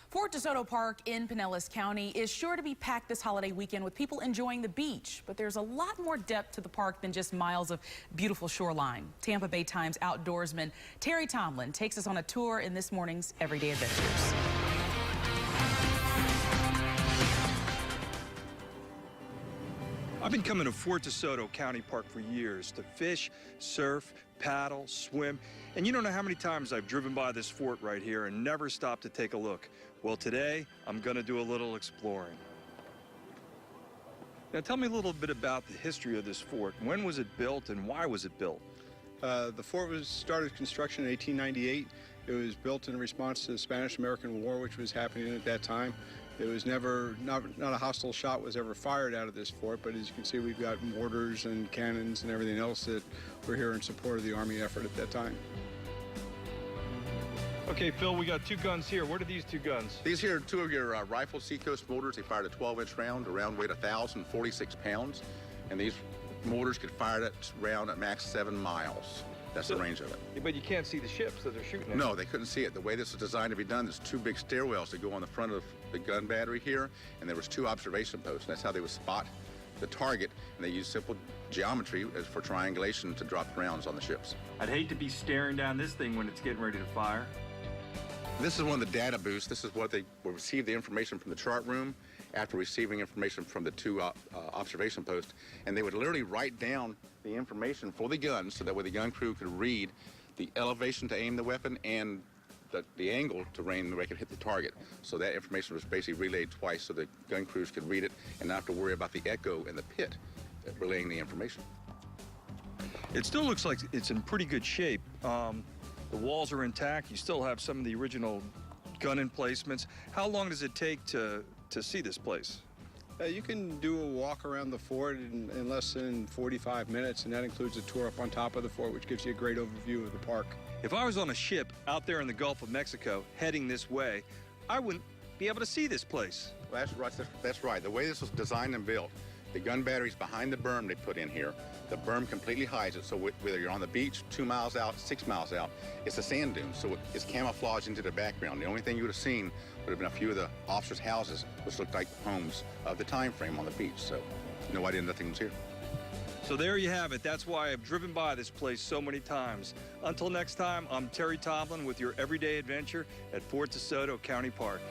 Fort Desoto Park in Pinellas County is sure to be packed this holiday weekend with people enjoying the beach. But there's a lot more depth to the park than just miles of beautiful shoreline. Tampa Bay Times outdoorsman Terry Tomlin takes us on a tour in this morning's Everyday Adventures. I've been coming to Fort Desoto County Park for years to fish, surf, paddle, swim, and you don't know how many times I've driven by this fort right here and never stopped to take a look. Well, today I'm going to do a little exploring. Now tell me a little bit about the history of this fort. When was it built and why was it built? The fort was started construction in 1898. It was built in response to the Spanish-American War, which was happening at that time. It was never, not a hostile shot was ever fired out of this fort, but as you can see, we've got mortars and cannons and everything else that were here in support of the Army effort at that time. Okay, Phil, we got two guns here. What are these two guns? These here are two of your rifle Seacoast mortars. They fired a 12-inch round. The round weighed 1,046 pounds, and these mortars could fire that round at max 7 miles. That's the range of it. But you can't see the ships that they're shooting at. No, they couldn't see it. The way this was designed to be done, there's two big stairwells that go on the front of the gun battery here, and there was 2 observation posts. That's how they would spot the target, and they used simple geometry as for triangulation to drop rounds on the ships. I'd hate to be staring down this thing when it's getting ready to fire. This is one of the data boosts. This is what they will receive the information from the chart room after receiving information from the 2 observation posts, and they would literally write down the information for the gun so that way the gun crew could read the elevation to aim the weapon and the angle to aim the way it could hit the target. So that information was basically relayed twice so the gun crews could read it and not have to worry about the echo in the pit relaying the information. It still looks like it's in pretty good shape. The walls are intact. You still have some of the original gun emplacements. How long does it take to see this place? You can do a walk around the fort in less than 45 minutes, and that includes a tour up on top of the fort, which gives you a great overview of the park. If I was on a ship out there in the Gulf of Mexico heading this way, I wouldn't be able to see this place. Well, that's right. The way this was designed and built, the gun battery's behind the berm they put in here. The berm completely hides it, so whether you're on the beach 2 miles out, 6 miles out, it's a sand dune, so it's camouflaged into the background. The only thing you would have seen would have been a few of the officers' houses, which looked like homes of the time frame on the beach, so no idea nothing was here. So there you have it. That's why I've driven by this place so many times. Until next time, I'm Terry Tomlin with your Everyday Adventure at Fort Desoto County Park.